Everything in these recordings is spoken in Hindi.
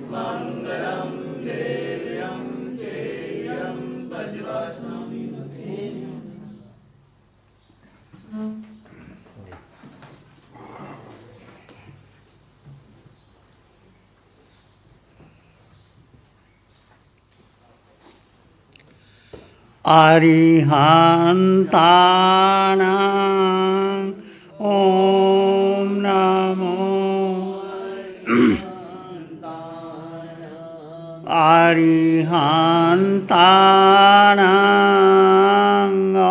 मंगलम देव्यं श्रेयं वज्रस्वामी। अरिहन्तानां ॐ नमो अरिहन्तानां ॐ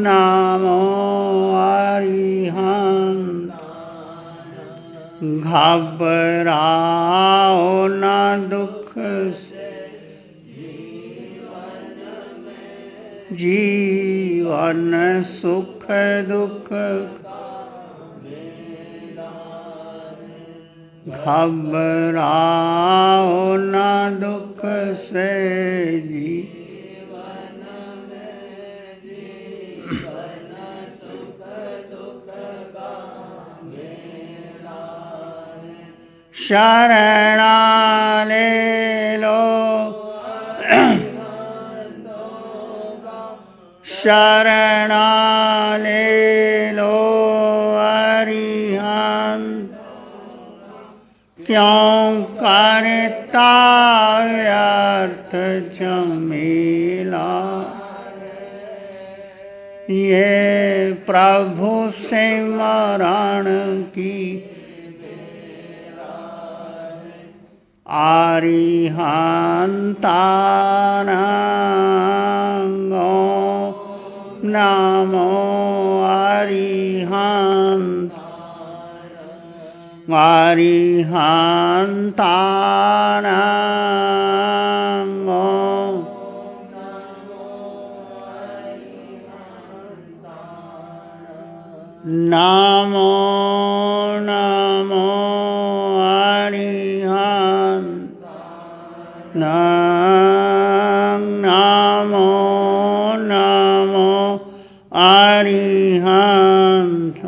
नमो अरिहन्त। घबराओ न दुख जीवन सुख दुख। घबराओ न दुख से जीवन सुख दुख का मेला। शरणा ले लो शरणा ले लो अरिहंत। क्यों करता व्यर्थ झमेला। ये प्रभु सिमरण की अरिहन्तानां नमो अरिहन्त। अरिहन्तानां नमो नमो अरिहन्त। नमो नमो अरिहन्त।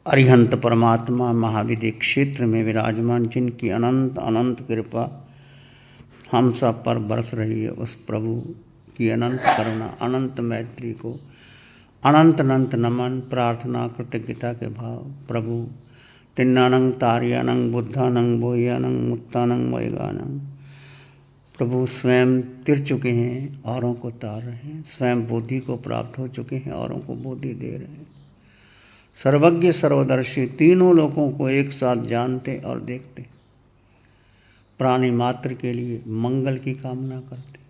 अरिहंत परमात्मा महाविधि क्षेत्र में विराजमान, जिनकी अनंत अनंत कृपा हम सब पर बरस रही है, उस प्रभु की अनंत करुणा अनंत मैत्री को अनंत अनंत नमन प्रार्थना कृतज्ञता के भाव। प्रभु तिन्नानंग तारियानंग बुद्धानंग बोह्यानंग मुत्तानंग वैगानंग। प्रभु स्वयं तिर चुके हैं, औरों को तार रहे हैं। स्वयं बोधि को प्राप्त हो चुके हैं, औरों को बोधि दे रहे हैं। सर्वज्ञ सर्वदर्शी, तीनों लोकों को एक साथ जानते और देखते, प्राणी मात्र के लिए मंगल की कामना करते।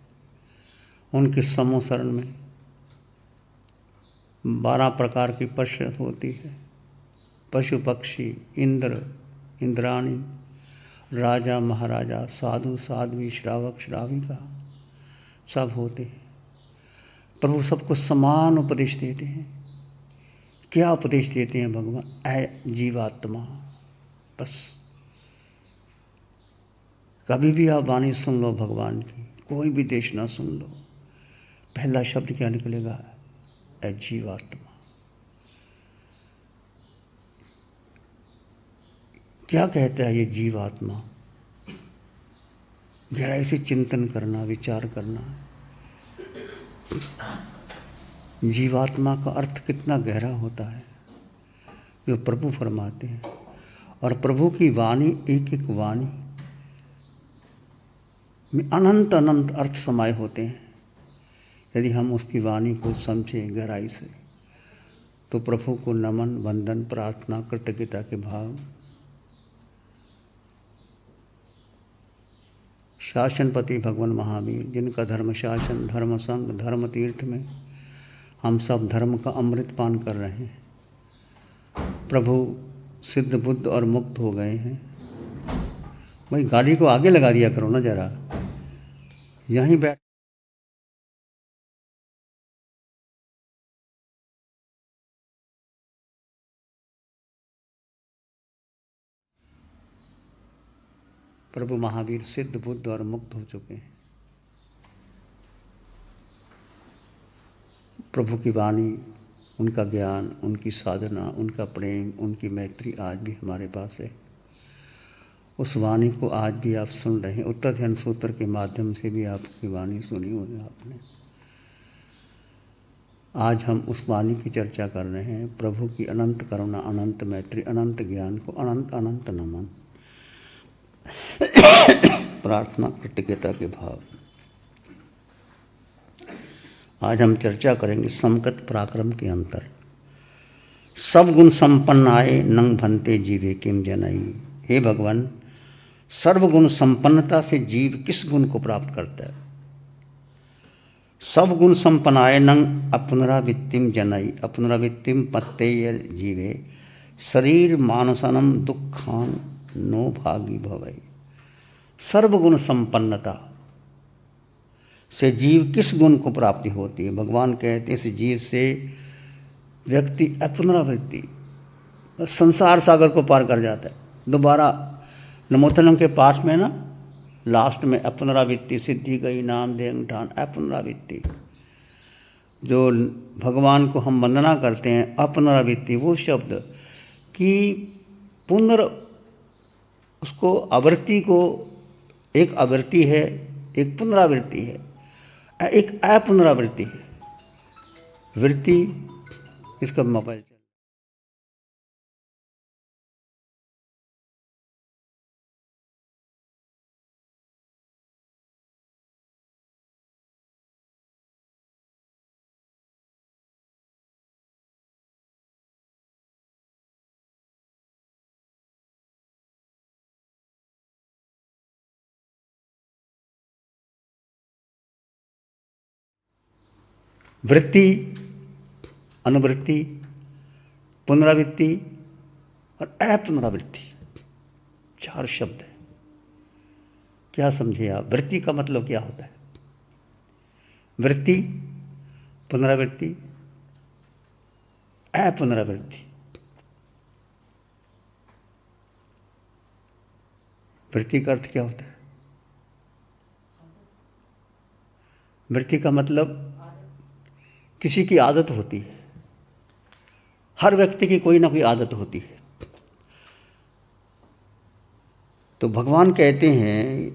उनके समोसरण में 12 प्रकार की पशु होती है। पशु पक्षी, इंद्र इंद्राणी, राजा महाराजा, साधु साध्वी, श्रावक श्राविका सब होते हैं। प्रभु सबको समान उपदेश देते हैं। क्या उपदेश देते हैं भगवान? ऐ जीवात्मा, बस कभी भी आप वाणी सुन लो भगवान की, कोई भी देश ना सुन लो, पहला शब्द क्या निकलेगा? ऐ जीवात्मा। क्या कहता है ये जीवात्मा? गहराई से चिंतन करना, विचार करना। जीवात्मा का अर्थ कितना गहरा होता है जो प्रभु फरमाते हैं। और प्रभु की वाणी, एक एक वाणी में अनंत अनंत अर्थ समाये होते हैं। यदि हम उसकी वाणी को समझें गहराई से, तो प्रभु को नमन, वंदन, प्रार्थना, कृतज्ञता के भाव। शासनपति भगवान महावीर, जिनका धर्म शासन, धर्म संग, धर्म तीर्थ में हम सब धर्म का अमृत पान कर रहे हैं। प्रभु सिद्ध बुद्ध और मुक्त हो गए हैं। भाई गाड़ी को आगे लगा दिया करो ना जरा, यहीं बैठ। प्रभु महावीर सिद्ध बुद्ध और मुक्त हो चुके हैं। प्रभु की वाणी उनका ज्ञान, उनकी साधना, उनका प्रेम, उनकी मैत्री आज भी हमारे पास है। उस वाणी को आज भी आप सुन रहे हैं। उत्तर ध्यान सूत्र के माध्यम से भी आपकी वाणी सुनी होगी आपने। आज हम उस वाणी की चर्चा कर रहे हैं। प्रभु की अनंत करुणा, अनंत मैत्री, अनंत ज्ञान को अनंत अनंत नमन। प्रार्थना कृतज्ञता के भाव। आज हम चर्चा करेंगे समकत पराक्रम के अंतर। सब गुण संपन्न आए नंग भंते जीवे किम जनई। हे भगवान, सर्वगुण संपन्नता से जीव किस गुण को प्राप्त करता है? सब गुण संपन्नाय नंग अपुनरावृत्तिम जनई। अपुनरावृत्तिम पत्तेय जीवे शरीर मानसनम दुखान नो भागी भवै। सर्वगुण संपन्नता से जीव किस गुण को प्राप्ति होती है? भगवान कहते हैं इस जीव से व्यक्ति अपुनरावृत्ति, संसार सागर को पार कर जाता है। दोबारा नमोतलम के पास में ना लास्ट में अपुनरावृत्ति सिद्धि गई नाम देंग ठान। अपुनरावृत्ति, जो भगवान को हम वंदना करते हैं, अपुनरावृत्ति वो शब्द कि पुनर, उसको आवृत्ति को, एक आवृत्ति है, एक पुनरावृत्ति है, एक अपुनरावृत्ति है। वृत्ति इसका मोबाइल वृत्ति, अनुवृत्ति, पुनरावृत्ति और अपुनरावृत्ति, चार शब्द है। क्या समझे आप? वृत्ति का मतलब क्या होता है? वृत्ति, पुनरावृत्ति, अपुनरावृत्ति। वृत्ति का अर्थ क्या होता है? वृत्ति का मतलब किसी की आदत होती है। हर व्यक्ति की कोई ना कोई आदत होती है। तो भगवान कहते हैं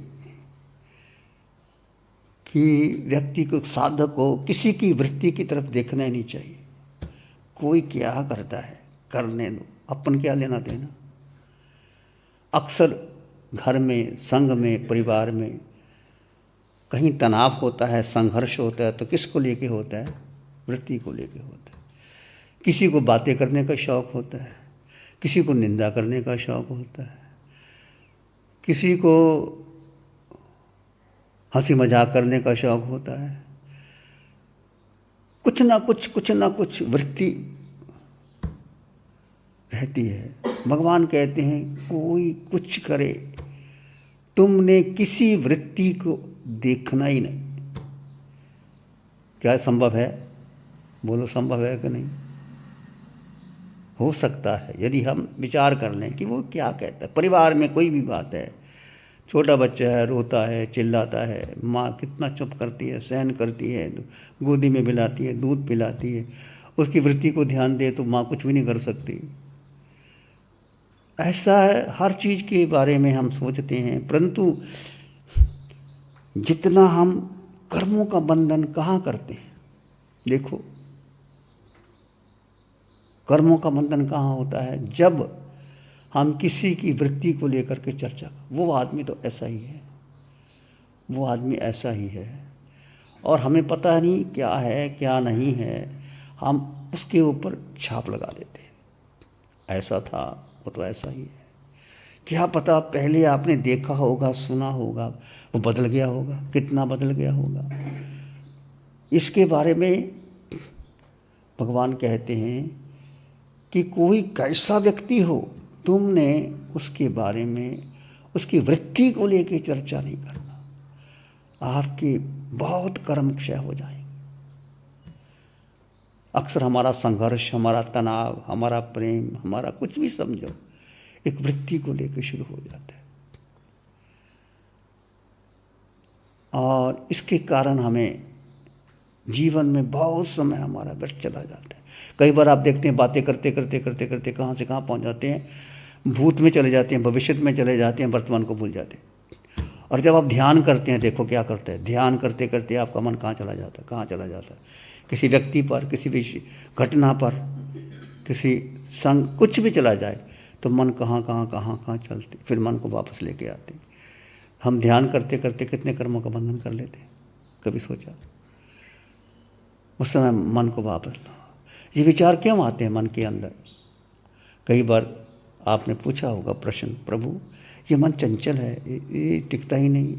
कि व्यक्ति को, साधक को किसी की वृत्ति की तरफ देखना ही नहीं चाहिए। कोई क्या करता है करने दो, अपन क्या लेना देना। अक्सर घर में, संघ में, परिवार में कहीं तनाव होता है, संघर्ष होता है, तो किसको लेके होता है? वृत्ति को लेके होता है। किसी को बातें करने का शौक होता है, किसी को निंदा करने का शौक होता है, किसी को हंसी मजाक करने का शौक होता है। कुछ ना कुछ वृत्ति रहती है। भगवान कहते हैं कोई कुछ करे, तुमने किसी वृत्ति को देखना ही नहीं। क्या संभव है? बोलो, संभव है कि नहीं? हो सकता है यदि हम विचार कर लें कि वो क्या कहता है। परिवार में कोई भी बात है, छोटा बच्चा है, रोता है, चिल्लाता है, माँ कितना चुप करती है, सहन करती है, गोदी में बिलाती है, दूध पिलाती है, उसकी वृत्ति को ध्यान दे तो माँ कुछ भी नहीं कर सकती। ऐसा है, हर चीज़ के बारे में हम सोचते हैं, परंतु जितना हम कर्मों का बंधन कहाँ करते हैं। देखो, कर्मों का बंधन कहाँ होता है? जब हम किसी की वृत्ति को लेकर के चर्चा, वो आदमी तो ऐसा ही है, वो आदमी ऐसा ही है, और हमें पता नहीं क्या है क्या नहीं है, हम उसके ऊपर छाप लगा देते हैं। ऐसा था, वो तो ऐसा ही है। क्या पता पहले आपने देखा होगा, सुना होगा, वो बदल गया होगा, कितना बदल गया होगा। इसके बारे में भगवान कहते हैं कि कोई कैसा व्यक्ति हो, तुमने उसके बारे में, उसकी वृत्ति को लेकर चर्चा नहीं करना, आपके बहुत कर्म क्षय हो जाएंगे। अक्सर हमारा संघर्ष, हमारा तनाव, हमारा प्रेम, हमारा कुछ भी समझो, एक वृत्ति को लेकर शुरू हो जाता है, और इसके कारण हमें जीवन में बहुत समय हमारा व्यर्थ चला जाता है। कई बार आप देखते हैं बातें करते करते करते करते कहाँ से कहाँ पहुँच जाते हैं, भूत में चले जाते हैं, भविष्य में चले जाते हैं, वर्तमान को भूल जाते हैं। और जब आप ध्यान करते हैं, देखो क्या करते हैं, ध्यान करते करते आपका मन कहाँ चला जाता है, कहाँ चला जाता है, किसी व्यक्ति पर, किसी विषय घटना पर, किसी संग, कुछ भी चला जाए तो मन कहाँ कहाँ कहाँ कहाँ चलते, फिर मन को वापस लेके आते। हम ध्यान करते करते कितने कर्मों का बंधन कर लेते हैं, कभी सोचा? उस समय मन को वापस लो। ये विचार क्यों आते हैं मन के अंदर? कई बार आपने पूछा होगा प्रश्न, प्रभु ये मन चंचल है, ये टिकता ही नहीं,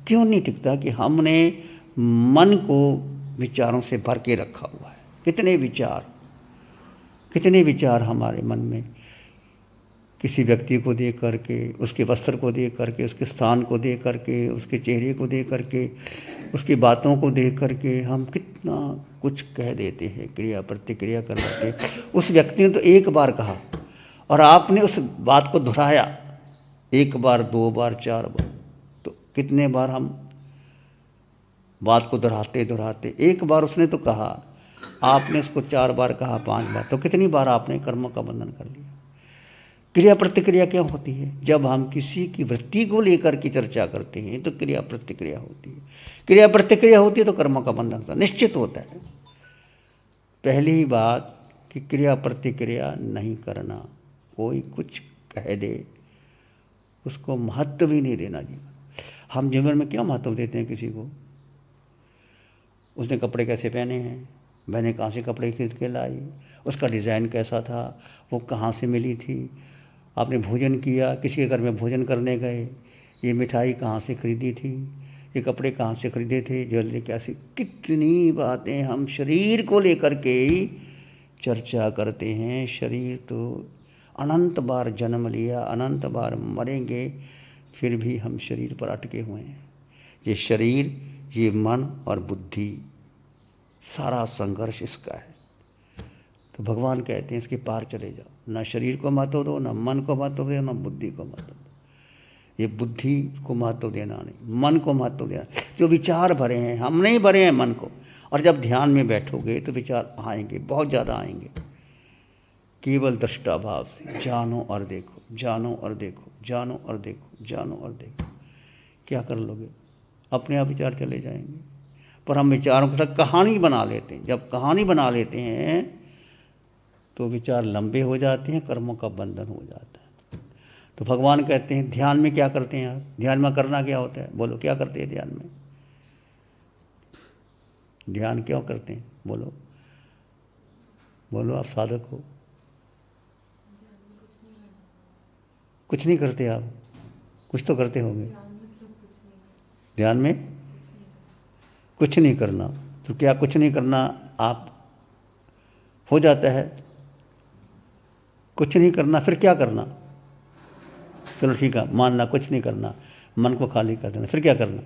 क्यों नहीं टिकता? कि हमने मन को विचारों से भर के रखा हुआ है। कितने विचार हमारे मन में, किसी व्यक्ति को देख करके, उसके वस्त्र को देख करके, उसके स्थान को देख करके, उसके चेहरे को देख करके, उसकी बातों को देख करके हम कितना कुछ कह देते हैं, क्रिया प्रतिक्रिया कर देते हैं। उस व्यक्ति ने तो एक बार कहा और आपने उस बात को दोहराया, एक बार, दो बार, चार बार, तो कितने बार हम बात को दोहराते दोहराते, एक बार उसने तो कहा, आपने उसको 4 बार कहा, 5 बार, तो कितनी बार आपने कर्मों का बंधन कर लिया। क्रिया प्रतिक्रिया क्यों होती है? जब हम किसी की वृत्ति को लेकर की चर्चा करते हैं तो क्रिया प्रतिक्रिया होती है। क्रिया प्रतिक्रिया होती है तो कर्मों का बंधन का निश्चित होता है। पहली ही बात कि क्रिया प्रतिक्रिया नहीं करना। कोई कुछ कह दे उसको महत्व भी नहीं देना जीवन। हम जीवन में क्या महत्व देते हैं किसी को? उसने कपड़े कैसे पहने हैं, मैंने कहाँ से कपड़े खरीद के लाई, उसका डिज़ाइन कैसा था, वो कहाँ से मिली थी, आपने भोजन किया, किसी के घर में भोजन करने गए, ये मिठाई कहाँ से खरीदी थी, ये कपड़े कहाँ से खरीदे थे, ज्वेलरी कैसी, कितनी बातें हम शरीर को लेकर के ही चर्चा करते हैं। शरीर तो अनंत बार जन्म लिया, अनंत बार मरेंगे, फिर भी हम शरीर पर अटके हुए हैं। ये शरीर, ये मन और बुद्धि, सारा संघर्ष इसका है। तो भगवान कहते हैं इसके पार चले जाओ, ना शरीर को महत्व दो, ना मन को महत्व दो, ना बुद्धि को महत्व दो। ये बुद्धि को महत्व देना नहीं, मन को महत्व देना। जो विचार भरे हैं, हम नहीं भरे हैं मन को। और जब ध्यान में बैठोगे तो विचार आएंगे, बहुत ज़्यादा आएंगे। केवल दृष्टा भाव से जानो और देखो, जानो और देखो, जानो और देखो, जानो और देखो। क्या कर लोगे? अपने आप विचार चले जाएंगे। पर हम विचारों के साथ कहानी बना लेते हैं। जब कहानी बना लेते हैं तो विचार लंबे हो जाते हैं, कर्मों का बंधन हो जाता है। तो भगवान कहते हैं ध्यान में क्या करते हैं आप? ध्यान में करना क्या होता है? बोलो, क्या करते हैं ध्यान में? ध्यान क्यों करते हैं? बोलो बोलो, आप साधक हो। कुछ नहीं करते आप? कुछ तो करते होंगे। ध्यान में कुछ नहीं करना। तो क्या कुछ नहीं करना आप हो जाता है? कुछ नहीं करना, फिर क्या करना? चलो ठीक है, मानना कुछ नहीं करना, मन को खाली कर देना, फिर क्या करना?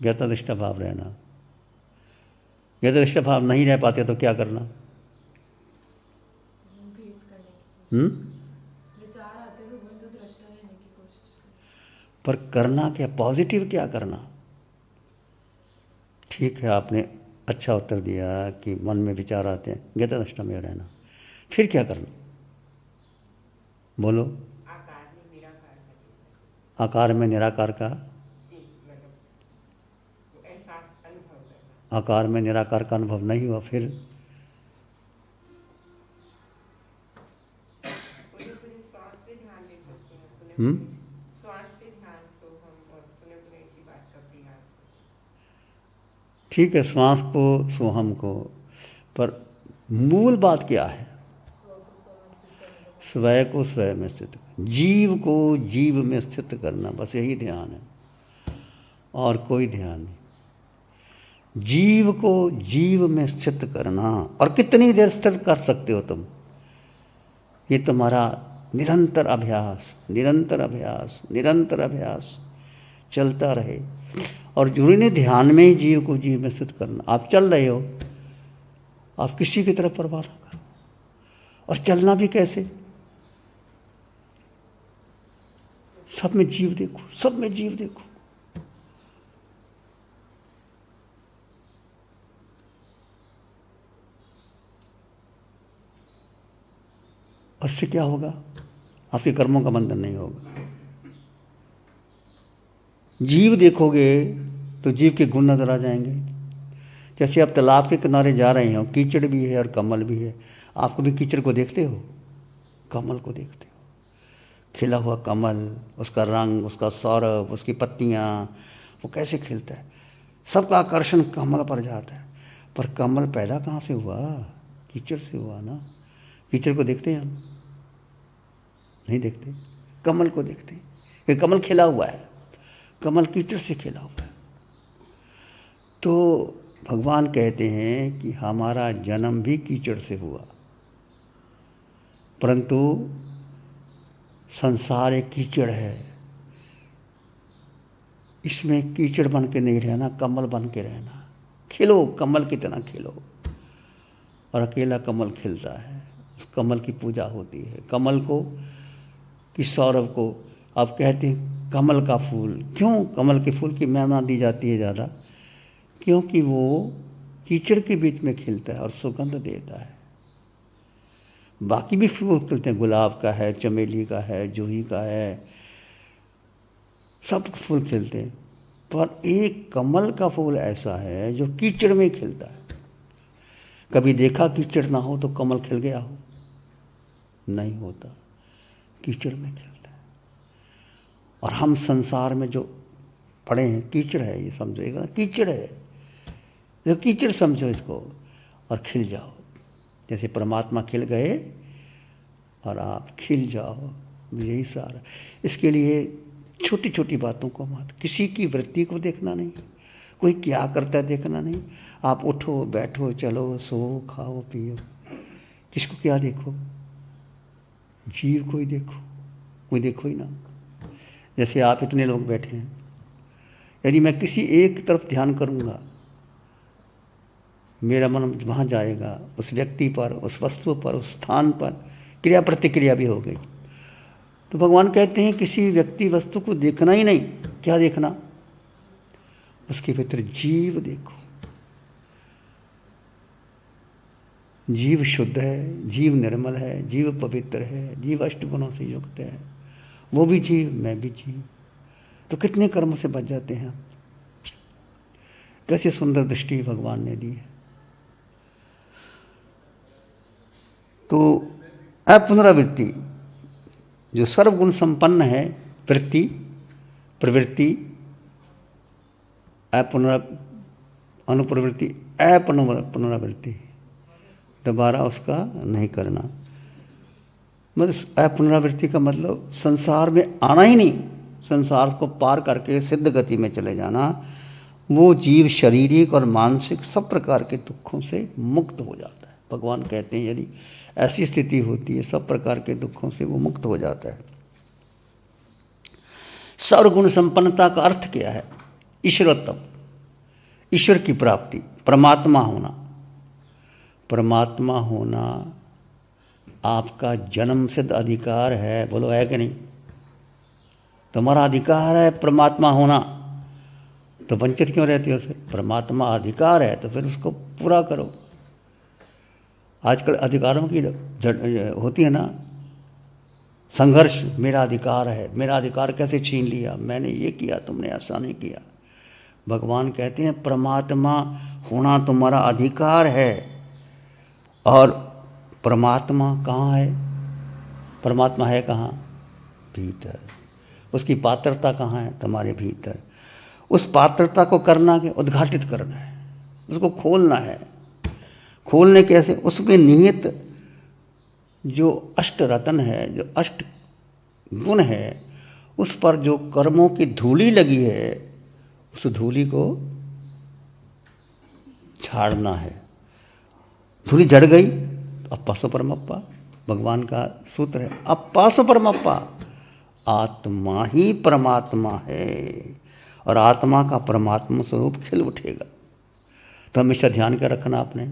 ज्ञाता दृष्टा भाव रहना। ज्ञाता दृष्टा भाव नहीं रह पाते तो क्या करना? पर करना क्या? पॉजिटिव क्या करना? ठीक है, आपने अच्छा उत्तर दिया कि मन में विचार आते हैं, ज्ञाता दृष्टा में रहना। फिर क्या करना? बोलो। आकार में निराकार का, आकार में निराकार का अनुभव नहीं हुआ, फिर ठीक है, श्वास को, सोहम को, पर मूल बात क्या है? स्वय को स्वय में स्थित, जीव को जीव में स्थित करना, बस यही ध्यान है और कोई ध्यान नहीं। जीव को जीव में स्थित करना। और कितनी देर स्थित कर सकते हो तुम? ये तुम्हारा निरंतर अभ्यास, निरंतर अभ्यास, निरंतर अभ्यास चलता रहे। और जरूरी नहीं ध्यान में ही जीव को जीव में स्थित करना। आप चल रहे हो, आप किसी की तरफ परवाह ना करो। और चलना भी कैसे? सब में जीव देखो, सब में जीव देखो। और इससे क्या होगा? आपके कर्मों का बंधन नहीं होगा। जीव देखोगे तो जीव के गुण नजर आ जाएंगे। जैसे आप तालाब के किनारे जा रहे हो, कीचड़ भी है और कमल भी है। आप कभी कीचड़ को देखते हो? कमल को देखते हो। खिला हुआ कमल, उसका रंग, उसका सौरभ, उसकी पत्तियाँ, वो कैसे खिलता है। सबका आकर्षण कमल पर जाता है। पर कमल पैदा कहाँ से हुआ? कीचड़ से हुआ ना। कीचड़ को देखते हैं हम? नहीं देखते। कमल को देखते हैं कि कमल खिला हुआ है। कमल कीचड़ से खिला हुआ है। तो भगवान कहते हैं कि हमारा जन्म भी कीचड़ से हुआ, परंतु संसार एक कीचड़ है। इसमें कीचड़ बन के नहीं रहना, कमल बन के रहना। खिलो, कमल की तरह खिलो। और अकेला कमल खिलता है, उस कमल की पूजा होती है। कमल को कि सौरभ को आप कहते हैं कमल का फूल। क्यों कमल के फूल की महिमा दी जाती है ज़्यादा? क्योंकि वो कीचड़ के बीच में खिलता है और सुगंध देता है। बाकी भी फूल खिलते हैं, गुलाब का है, चमेली का है, जूही का है, सब फूल खिलते हैं। पर एक कमल का फूल ऐसा है जो कीचड़ में खिलता है। कभी देखा कीचड़ ना हो तो कमल खिल गया हो? नहीं होता, कीचड़ में खिलता है। और हम संसार में जो पड़े हैं, कीचड़ है, ये समझेगा, कीचड़ है, जो कीचड़ समझो इसको और खिल जाओ। जैसे परमात्मा खिल गए और आप खिल जाओ, यही सारा। इसके लिए छोटी छोटी बातों को मत, किसी की वृत्ति को देखना नहीं, कोई क्या करता है देखना नहीं। आप उठो, बैठो, चलो, सो, खाओ, पियो, किसको क्या देखो? जीव को ही देखो, कोई देखो ही ना। जैसे आप इतने लोग बैठे हैं, यदि मैं किसी एक तरफ ध्यान करूँगा, मेरा मन वहाँ जाएगा, उस व्यक्ति पर, उस वस्तु पर, उस स्थान पर क्रिया प्रतिक्रिया भी हो गई। तो भगवान कहते हैं किसी व्यक्ति वस्तु को देखना ही नहीं। क्या देखना? उसके भीतर जीव देखो। जीव शुद्ध है, जीव निर्मल है, जीव पवित्र है, जीव अष्टगुणों से युक्त है। वो भी जीव, मैं भी जीव। तो कितने कर्मों से बच जाते हैं। कैसे सुंदर दृष्टि भगवान ने दी है। तो अपुनरावृत्ति जो सर्वगुण संपन्न है, वृत्ति, प्रवृत्ति, अनुप्रवृत्ति, पुनरावृत्ति, दोबारा उसका नहीं करना। मतलब अपुनरावृत्ति का मतलब संसार में आना ही नहीं, संसार को पार करके सिद्ध गति में चले जाना। वो जीव शारीरिक और मानसिक सब प्रकार के दुखों से मुक्त हो जाता है। भगवान कहते हैं यदि ऐसी स्थिति होती है, सब प्रकार के दुखों से वो मुक्त हो जाता है। सर्वगुण संपन्नता का अर्थ क्या है? ईश्वरत्व, ईश्वर की प्राप्ति, परमात्मा होना। परमात्मा होना आपका जन्म सिद्ध अधिकार है। बोलो है कि नहीं? तुम्हारा अधिकार है परमात्मा होना। तो वंचित क्यों रहते हो? फिर परमात्मा अधिकार है तो फिर उसको पूरा करो। आजकल अधिकारों की होती है ना संघर्ष। मेरा अधिकार है, मेरा अधिकार कैसे छीन लिया, मैंने ये किया, तुमने ऐसा नहीं किया। भगवान कहते हैं परमात्मा होना तुम्हारा अधिकार है। और परमात्मा कहाँ है? परमात्मा है कहाँ? भीतर। उसकी पात्रता कहाँ है? तुम्हारे भीतर। उस पात्रता को करना के उद्घाटित करना है, उसको खोलना है। खोलने कैसे? उसमें निहित जो अष्ट रतन है, जो अष्ट गुण है, उस पर जो कर्मों की धूली लगी है, उस धूली को झाड़ना है। धूली जड़ गई तो अप्पा सो परमप्पा। भगवान का सूत्र है, अप्पा सो परमप्पा। आत्मा ही परमात्मा है और आत्मा का परमात्मा स्वरूप खिल उठेगा। तो हमेशा ध्यान क्या रखना आपने?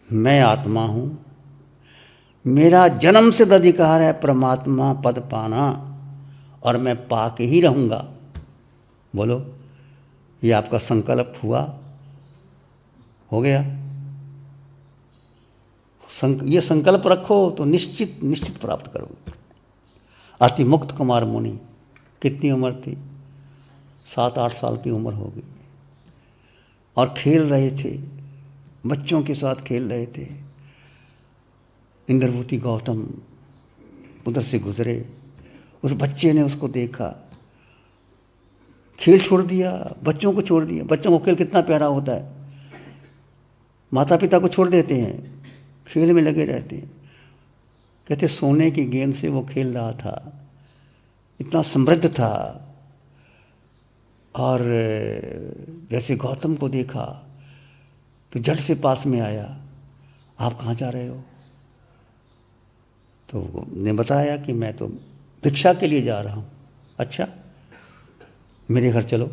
मैं आत्मा हूँ, मेरा जन्म सिद्ध अधिकार है परमात्मा पद पाना और मैं पाके ही रहूँगा। बोलो, ये आपका संकल्प हुआ? हो गया? ये संकल्प रखो तो निश्चित प्राप्त करोगे। अति मुक्त कुमार मुनि, कितनी उम्र थी? 7-8 साल की उम्र होगी, और खेल रहे थे, बच्चों के साथ खेल रहे थे। इंद्रभूति गौतम उधर से गुजरे, उस बच्चे ने उसको देखा, खेल छोड़ दिया, बच्चों को छोड़ दिया। बच्चों को खेल कितना प्यारा होता है, माता पिता को छोड़ देते हैं, खेल में लगे रहते हैं। कहते सोने की गेंद से वो खेल रहा था, इतना समृद्ध था। और जैसे गौतम को देखा तो झट से पास में आया, आप कहाँ जा रहे हो? तो ने बताया कि मैं तो भिक्षा के लिए जा रहा हूँ। अच्छा, मेरे घर चलो।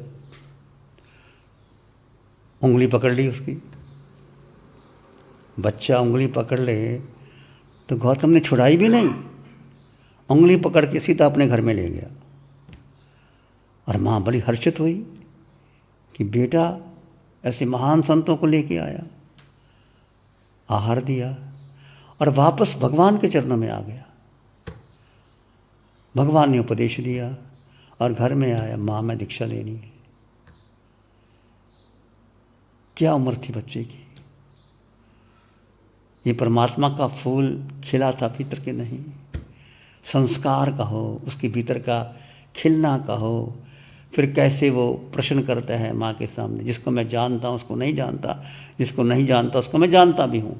उंगली पकड़ ली उसकी, बच्चा उंगली पकड़ ले तो गौतम ने छुड़ाई भी नहीं, उंगली पकड़ के सीधा अपने घर में ले गया। और माँ बड़ी हर्षित हुई कि बेटा ऐसे महान संतों को लेके आया, आहार दिया और वापस भगवान के चरणों में आ गया। भगवान ने उपदेश दिया और घर में आया, माँ मैं दीक्षा लेनी है। क्या उम्र थी बच्चे की! ये परमात्मा का फूल खिला था भीतर के नहीं। संस्कार कहो, उसके भीतर का खिलना कहो। फिर कैसे वो प्रश्न करता है माँ के सामने, जिसको मैं जानता हूँ उसको नहीं जानता, जिसको नहीं जानता उसको मैं जानता भी हूँ।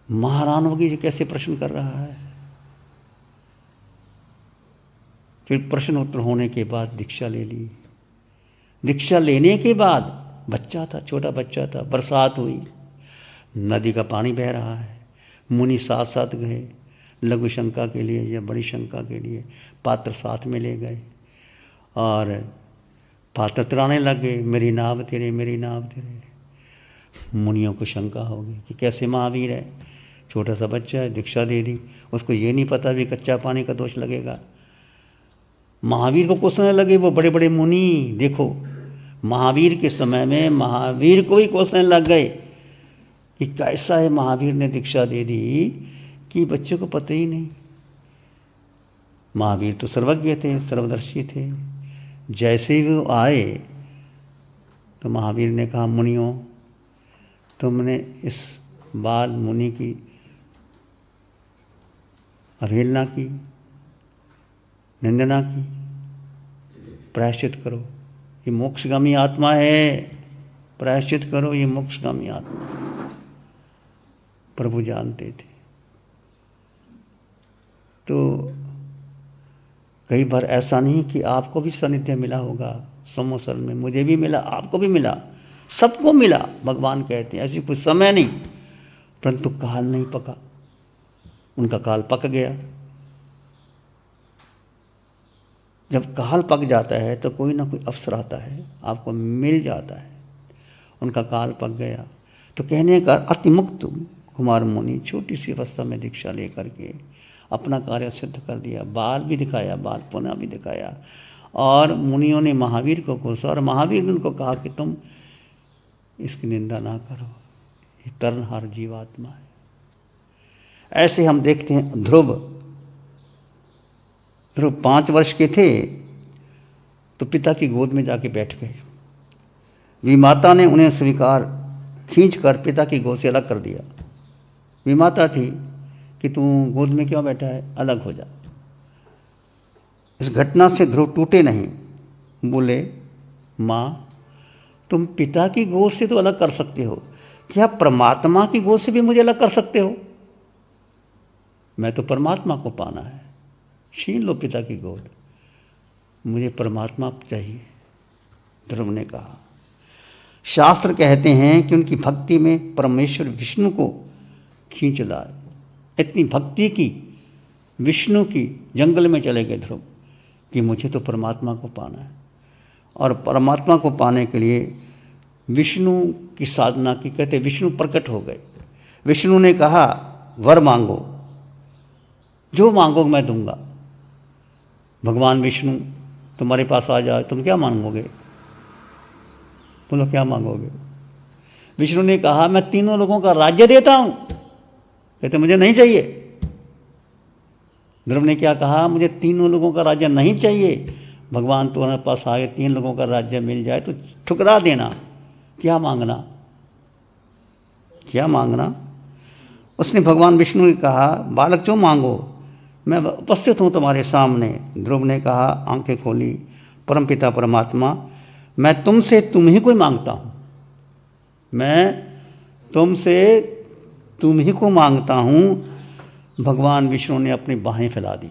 महारान होगी जो कैसे प्रश्न कर रहा है। फिर प्रश्न उत्तर होने के बाद दीक्षा ले ली। दीक्षा लेने के बाद बच्चा था, छोटा बच्चा था, बरसात हुई, नदी का पानी बह रहा है। मुनि साथ साथ गए, लघु शंका के लिए या बड़ी शंका के लिए पात्र साथ में ले गए और पात्र तराने लगे, मेरी नाव तेरे, मेरी नाव तेरे। मुनियों को शंका होगी कि कैसे महावीर है, छोटा सा बच्चा है, दीक्षा दे दी, उसको ये नहीं पता भी कच्चा पानी का दोष लगेगा। महावीर को कोसने लगे वो बड़े बड़े मुनि। देखो महावीर के समय में महावीर को ही कोसने लग गए कि कैसा है, महावीर ने दीक्षा दे दी कि बच्चे को पता ही नहीं। महावीर तो सर्वज्ञ थे, सर्वदर्शी थे। जैसे ही वो आए तो महावीर ने कहा, मुनियों तुमने इस बाल मुनि की अवहेलना की, निंदना की, प्रायश्चित करो, ये मोक्षगामी आत्मा है, प्रायश्चित करो, ये मोक्षगामी आत्मा है। प्रभु जानते थे। तो कई बार ऐसा नहीं कि आपको भी सानिध्य मिला होगा समोसर में, मुझे भी मिला, आपको भी मिला, सबको मिला। भगवान कहते हैं ऐसी कुछ समय नहीं, परंतु काल नहीं पका। उनका काल पक गया। जब काल पक जाता है तो कोई ना कोई अवसर आता है, आपको मिल जाता है। उनका काल पक गया तो कहने का अतिमुक्त कुमार मुनि छोटी सी अवस्था में दीक्षा लेकर के अपना कार्य सिद्ध कर दिया। बाल भी दिखाया, बाल पुनः भी दिखाया। और मुनियों ने महावीर को कोसा और महावीर ने उनको कहा कि तुम इसकी निंदा ना करो, ये तरनहार जीवात्मा है। ऐसे हम देखते हैं ध्रुव 5 वर्ष के थे तो पिता की गोद में जाके बैठ गए। विमाता ने उन्हें स्वीकार खींचकर पिता की गोद से अलग कर दिया। विमाता थी कि तू गोद में क्यों बैठा है, अलग हो जा। इस घटना से ध्रुव टूटे नहीं, बोले माँ तुम पिता की गोद से तो अलग कर सकते हो, क्या परमात्मा की गोद से भी मुझे अलग कर सकते हो? मैं तो परमात्मा को पाना है, छीन लो पिता की गोद, मुझे परमात्मा चाहिए। ध्रुव ने कहा। शास्त्र कहते हैं कि उनकी भक्ति में परमेश्वर विष्णु को खींच लाए। इतनी भक्ति की, विष्णु की, जंगल में चले गए ध्रुव कि मुझे तो परमात्मा को पाना है। और परमात्मा को पाने के लिए विष्णु की साधना की। कहते विष्णु प्रकट हो गए। विष्णु ने कहा वर मांगो, जो मांगो मैं दूंगा। भगवान विष्णु तुम्हारे पास आ जाए, तुम क्या मांगोगे? बोलो क्या मांगोगे? विष्णु ने कहा मैं तीनों लोगों का राज्य देता हूं। कहते मुझे नहीं चाहिए। ध्रुव ने क्या कहा, मुझे तीनों लोगों का राज्य नहीं चाहिए। भगवान तुम्हारे पास आए, 3 लोगों का राज्य मिल जाए तो ठुकरा देना। क्या मांगना, क्या मांगना? उसने भगवान विष्णु ने कहा, बालक जो मांगो, मैं उपस्थित हूँ तुम्हारे सामने। ध्रुव ने कहा, आंखें खोली, परमपिता परमात्मा, मैं तुमसे तुम ही को मांगता हूँ, मैं तुमसे तुम ही को मांगता हूँ। भगवान विष्णु ने अपनी बाहें फैला दी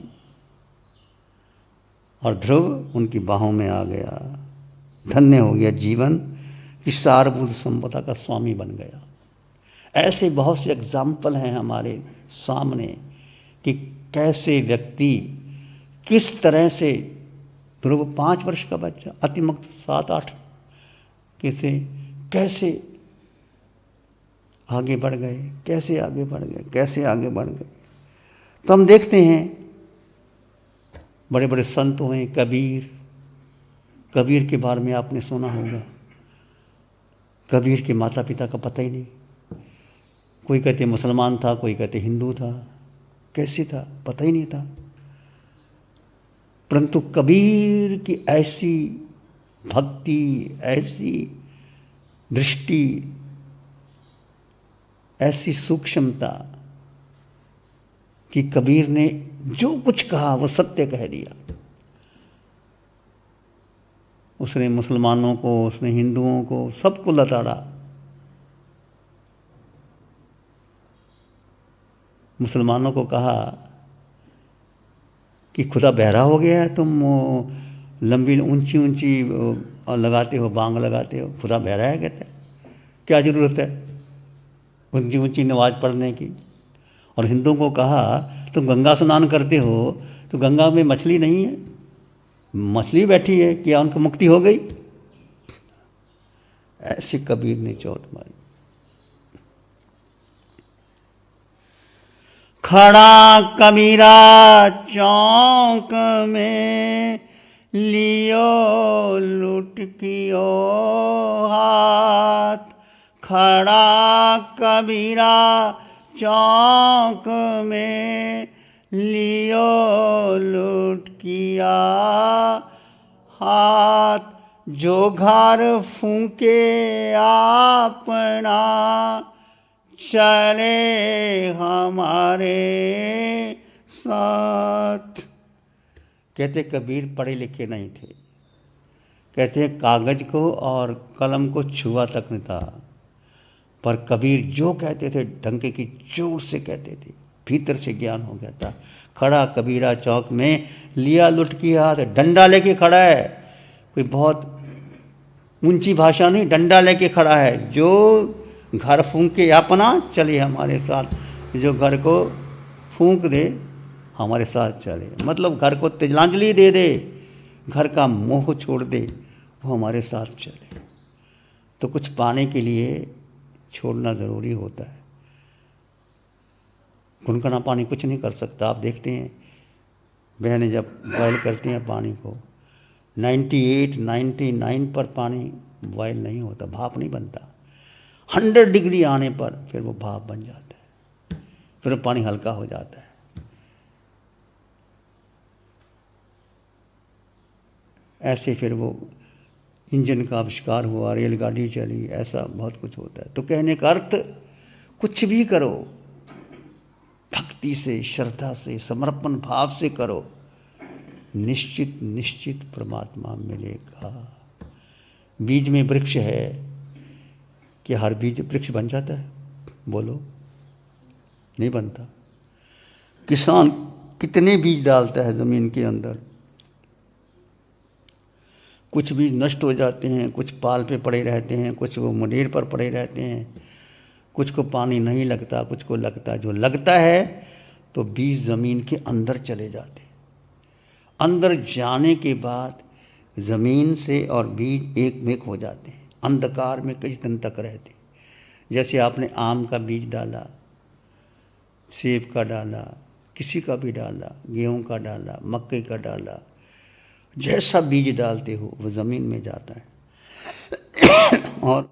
और ध्रुव उनकी बाहों में आ गया। धन्य हो गया जीवन कि सारभूत संपदा का स्वामी बन गया। ऐसे बहुत से एग्जाम्पल हैं हमारे सामने कि कैसे व्यक्ति किस तरह से, ध्रुव 5 वर्ष का बच्चा, अतिमुक्त 7-8 कैसे आगे बढ़ गए, कैसे आगे बढ़ गए, कैसे आगे बढ़ गए। तो हम देखते हैं बड़े बड़े संत हुए, कबीर के बारे में आपने सुना होगा। कबीर के माता पिता का पता ही नहीं, कोई कहते मुसलमान था, कोई कहते हिंदू था, कैसे था पता ही नहीं था। परंतु कबीर की ऐसी भक्ति, ऐसी दृष्टि, ऐसी सूक्ष्मता कि कबीर ने जो कुछ कहा वो सत्य कह दिया। उसने मुसलमानों को, उसने हिंदुओं को, सबको लताड़ा। मुसलमानों को कहा कि खुदा बहरा हो गया है, तुम लंबी ऊंची ऊंची लगाते हो, बांग लगाते हो, खुदा बहरा है? कहते क्या ज़रूरत है ऊंची ऊंची नमाज पढ़ने की। और हिंदुओं को कहा तुम गंगा स्नान करते हो तो गंगा में मछली नहीं है, मछली बैठी है, क्या उनको मुक्ति हो गई? ऐसे कबीर ने चोट मारी। खड़ा कबीरा चौक में, लियो लुटकियो हाथ। खड़ा कबीरा चौक में, लियो लुटकिया हाथ। जो घर फूके अपना, चले हमारे साथ। कहते कबीर पढ़े लिखे नहीं थे, कहते कागज को और कलम को छुआ तक नहीं था, पर कबीर जो कहते थे डंके की जोर से कहते थे, भीतर से ज्ञान हो गया था। खड़ा कबीरा चौक में, लिया लुटकी हाथ। डंडा लेके खड़ा है, कोई बहुत ऊंची भाषा नहीं, डंडा लेके खड़ा है। जो घर फूंक के अपना, चले हमारे साथ। जो घर को फूंक दे हमारे साथ चले, मतलब घर को तिलांजलि दे दे, घर का मोह छोड़ दे, वो हमारे साथ चले। तो कुछ पाने के लिए छोड़ना ज़रूरी होता है। गुनगुना पानी कुछ नहीं कर सकता। आप देखते हैं बहनें जब बॉयल करती हैं पानी को, 98-99 पर पानी बॉयल नहीं होता, भाप नहीं बनता। 100 डिग्री आने पर फिर वो भाप बन जाता है, फिर वो पानी हल्का हो जाता है। ऐसे फिर वो इंजन का आविष्कार हुआ, रेलगाड़ी चली, ऐसा बहुत कुछ होता है। तो कहने का अर्थ, कुछ भी करो भक्ति से, श्रद्धा से, समर्पण भाव से करो, निश्चित निश्चित परमात्मा मिलेगा। बीज में वृक्ष है, क्या हर बीज वृक्ष बन जाता है? बोलो, नहीं बनता। किसान कितने बीज डालता है ज़मीन के अंदर, कुछ बीज नष्ट हो जाते हैं, कुछ पाल पे पड़े रहते हैं, कुछ वो मुंडेर पर पड़े रहते हैं, कुछ को पानी नहीं लगता, कुछ को लगता है। जो लगता है तो बीज ज़मीन के अंदर चले जाते हैं। अंदर जाने के बाद ज़मीन से और बीज एक में हो जाते हैं, अंधकार में कई दिन तक रहते हैं। जैसे आपने आम का बीज डाला, सेब का डाला, किसी का भी डाला, गेहूं का डाला, मक्के का डाला, जैसा बीज डालते हो वो ज़मीन में जाता है और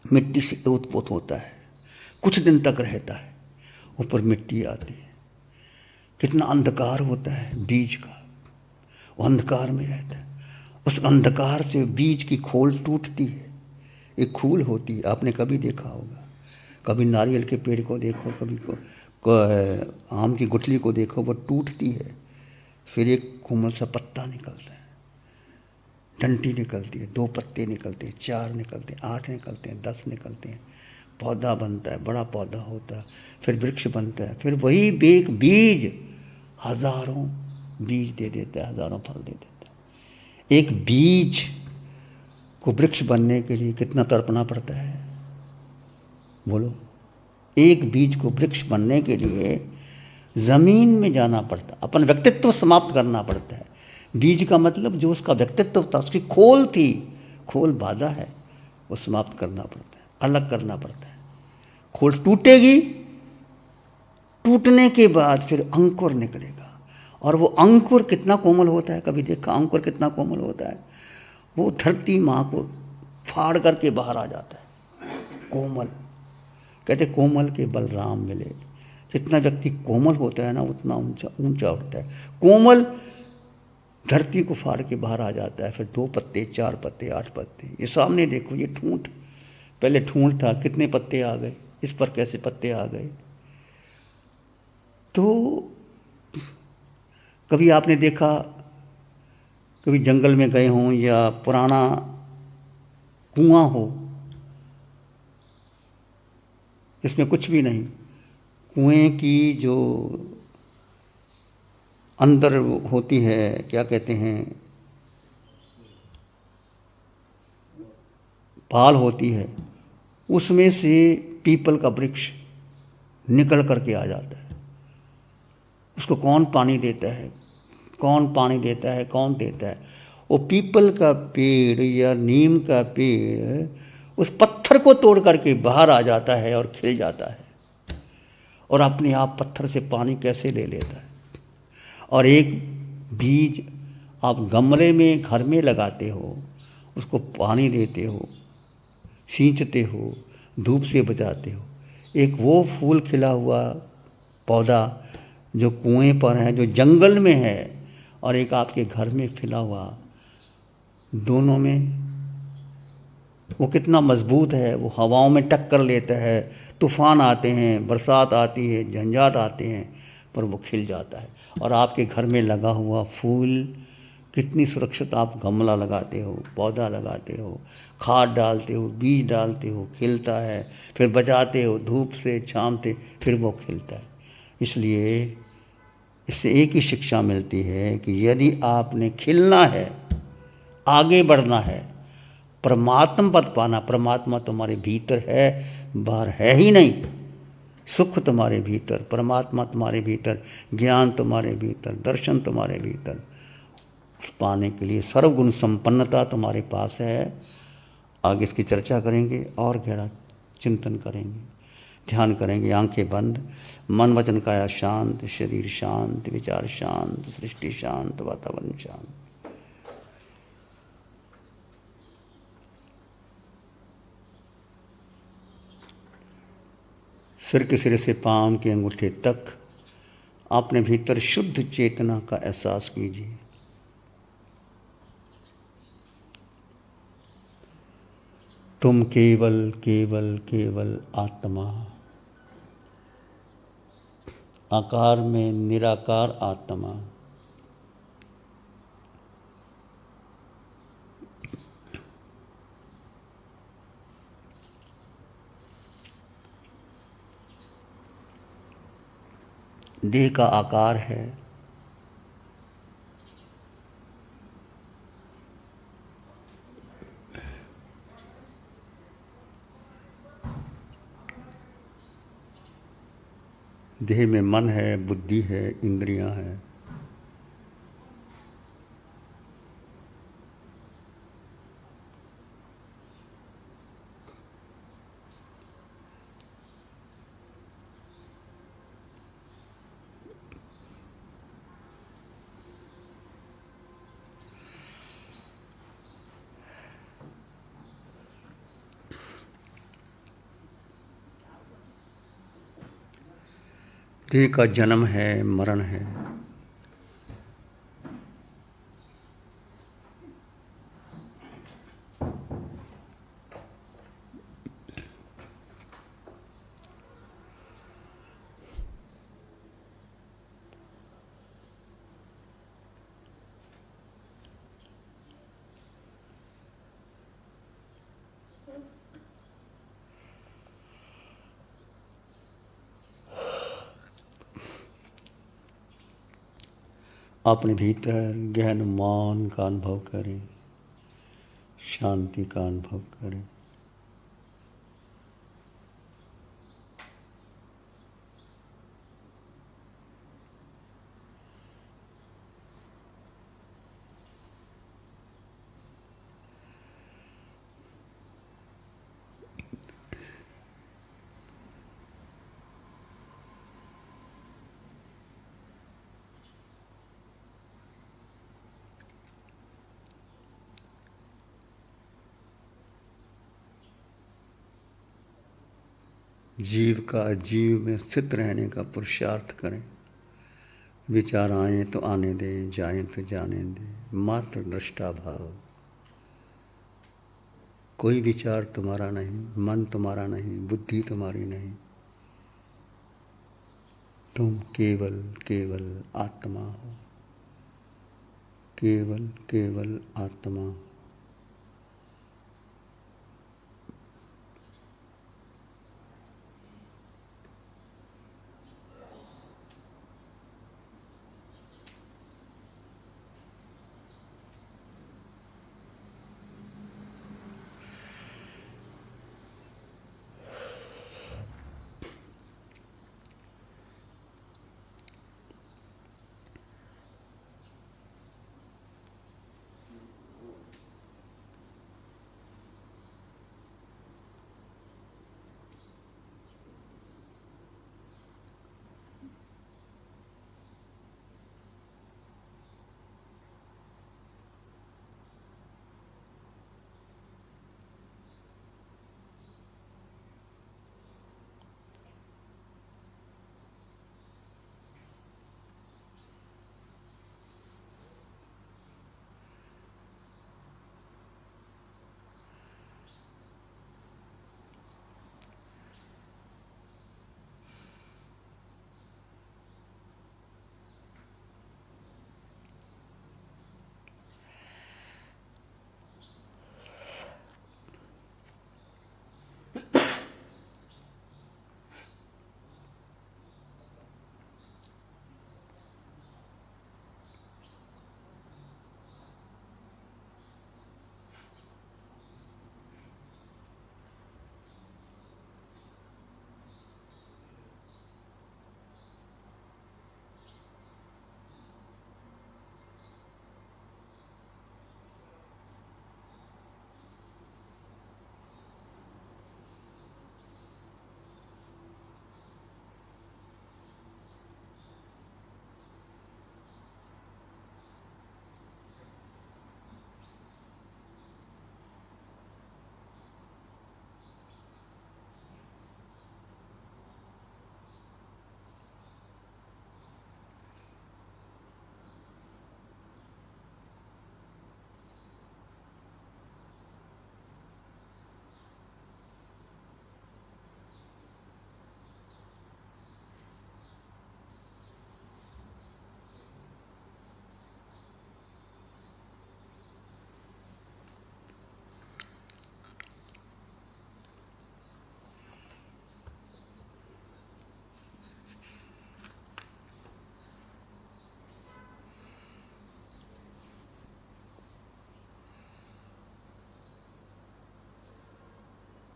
मिट्टी से उत्पन्न होता है। कुछ दिन तक रहता है, ऊपर मिट्टी आती है। कितना अंधकार होता है बीज का, वो अंधकार में रहता है। उस अंधकार से बीज की खोल टूटती है, एक खूल होती है। आपने कभी देखा होगा, कभी नारियल के पेड़ को देखो, कभी आम की गुठली को देखो, वो टूटती है, फिर एक कोमल सा पत्ता निकलता है, डंडी निकलती है, 2 पत्ते निकलते हैं, 4 निकलते हैं, 8 निकलते हैं, 10 निकलते हैं, पौधा बनता है, बड़ा पौधा होता है, फिर वृक्ष बनता है। फिर वही एक बीज हजारों बीज दे देता है, हजारों फल दे देता है। एक बीज को वृक्ष बनने के लिए कितना तड़पना पड़ता है, बोलो। एक बीज को वृक्ष बनने के लिए जमीन में जाना पड़ता है, अपन व्यक्तित्व समाप्त करना पड़ता है। बीज का मतलब जो उसका व्यक्तित्व था, उसकी खोल थी, खोल बाधा है, वो समाप्त करना पड़ता है, अलग करना पड़ता है। खोल टूटेगी, टूटने के बाद फिर अंकुर निकलेगा, और वो अंकुर कितना कोमल होता है, कभी देखा अंकुर कितना कोमल होता है? वो धरती माँ को फाड़ करके बाहर आ जाता है, कोमल। कहते कोमल के बलराम मिले। जितना व्यक्ति कोमल होता है ना, उतना ऊंचा ऊंचा उठता है। कोमल धरती को फाड़ के बाहर आ जाता है, फिर 2 पत्ते, 4 पत्ते, 8 पत्ते। ये सामने देखो, ये ठूंठ, पहले ठूंठ था, कितने पत्ते आ गए, इस पर कैसे पत्ते आ गए। तो कभी आपने देखा, कभी जंगल में गए हों या पुराना कुआं हो, इसमें कुछ भी नहीं, कुएं की जो अंदर होती है, क्या कहते हैं, पाल होती है, उसमें से पीपल का वृक्ष निकल करके आ जाता है। उसको कौन पानी देता है, कौन पानी देता है, कौन देता है? वो पीपल का पेड़ या नीम का पेड़ उस पत्थर को तोड़ करके बाहर आ जाता है और खिल जाता है, और अपने आप पत्थर से पानी कैसे ले लेता है। और एक बीज आप गमले में घर में लगाते हो, उसको पानी देते हो, सींचते हो, धूप से बचाते हो। एक वो फूल खिला हुआ पौधा जो कुएं पर है, जो जंगल में है, और एक आपके घर में खिला हुआ, दोनों में वो कितना मजबूत है। वो हवाओं में टक्कर लेता है, तूफान आते हैं, बरसात आती है, झंझाट आते हैं, पर वो खिल जाता है। और आपके घर में लगा हुआ फूल कितनी सुरक्षित, आप गमला लगाते हो, पौधा लगाते हो, खाद डालते हो, बीज डालते हो, खिलता है, फिर बचाते हो धूप से, छाँव से, फिर वो खिलता है। इसलिए इससे एक ही शिक्षा मिलती है कि यदि आपने खिलना है, आगे बढ़ना है, परमात्मा पद पाना, परमात्मा तुम्हारे भीतर है, बाहर है ही नहीं। सुख तुम्हारे भीतर, परमात्मा तुम्हारे भीतर, ज्ञान तुम्हारे भीतर, दर्शन तुम्हारे भीतर। उस पाने के लिए सर्वगुण संपन्नता तुम्हारे पास है। आगे इसकी चर्चा करेंगे और गहरा चिंतन करेंगे, ध्यान करेंगे। आंखें बंद, मन वचन काया शांत, शरीर शांत, विचार शांत, सृष्टि शांत, वातावरण शांत। सिर के सिरे से पांव के अंगूठे तक अपने भीतर शुद्ध चेतना का एहसास कीजिए। तुम केवल केवल केवल आत्मा, आकार में निराकार आत्मा। देह का आकार है, देह में मन है, बुद्धि है, इंद्रियां हैं। देह का जन्म है, मरण है। अपने भीतर गहन मौन का अनुभव करें, शांति का अनुभव करें। जीव का जीव में स्थित रहने का पुरुषार्थ करें। विचार आए तो आने दें, जाए तो जाने दें, मात्र दृष्टा भाव। कोई विचार तुम्हारा नहीं, मन तुम्हारा नहीं, बुद्धि तुम्हारी नहीं। तुम केवल केवल आत्मा हो, केवल केवल आत्मा हो।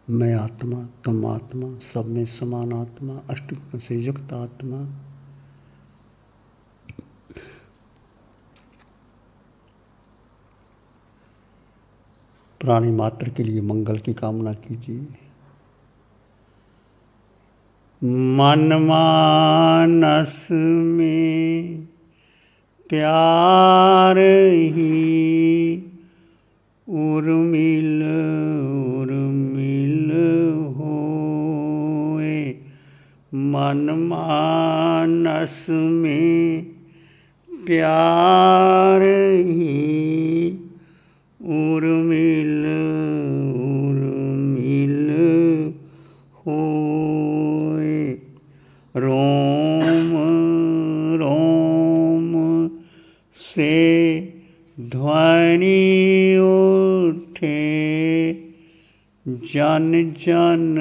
मैं आत्मा, तुम आत्मा, सब में समान आत्मा, अस्तित्व से युक्त आत्मा। प्राणी मात्र के लिए मंगल की कामना कीजिए। मन मानस में प्यार ही उर्मिल उर्मिल होए, मन मानस में प्यार ही उर्मिल उर्मिल होए। रोम रोम से ध्वनि उठे, जन जन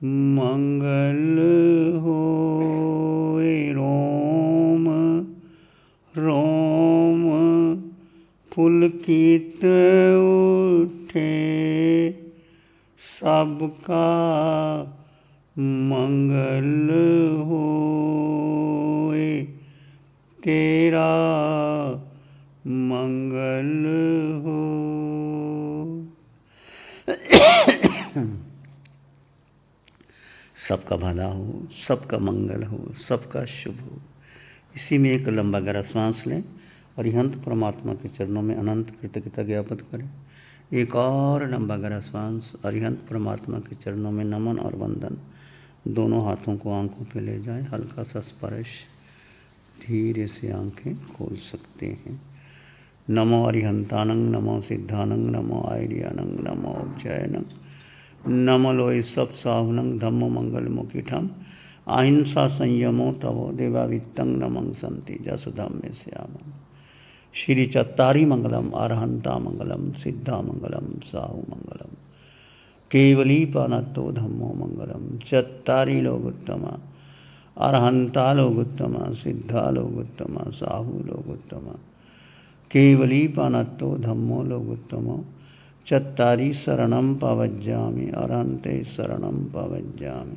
मंगल होए। रोम रोम पुलकित उठे, सबका मंगल होए। तेरा मंगल हो। सबका भला हो, सबका मंगल हो, सबका शुभ हो। इसी में एक लंबा गहरा सांस लें और अरिहंत परमात्मा के चरणों में अनंत कृतज्ञता ज्ञापित करें। एक और लंबा गहरा सांस, अरिहंत परमात्मा के चरणों में नमन और वंदन। दोनों हाथों को आंखों पे ले जाएं, हल्का सा स्पर्श, धीरे से आंखें खोल सकते हैं। नमो अरिहंतानंग, नमो सिद्धानंग, नमो आयर्यानंग, नमो उपजयनंग, नमो लोय सब साहुनंग, धम्मो मंगल मुखिठम, अहिंसा संयमो तवो देवावित्तं नमं संति जस धम्मे श्यामम्। श्री चत्तारी मंगलम, अरहंता मंगलम, सिद्धा मंगलम, साहु मंगलम, केवली पानत्तो धम्मो मंगलम। चत्तारी लोग उत्तमा, अरहंता लोग उत्तमा, सिद्धा लोग उत्तमा, साहु लोग उत्तमा, केवली पानत्तो धम्मो लोग उत्तमो। चत्तारी शरणं पवज्जामि, अरहन्ते शरणं पवज्जामि,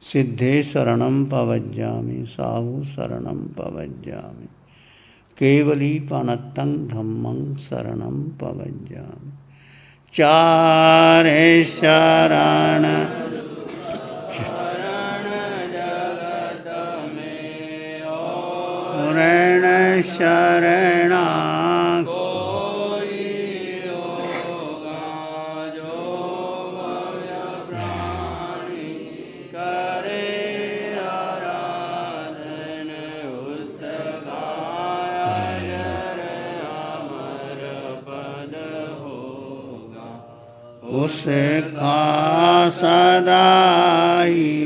सिद्धे शरणं पवज्जामि, साहु शरणं पवज्जामि, केवली पानत्तं धम्मं शरणं पवज्जामि। चारे शरण शरण शरणा उसका सदाई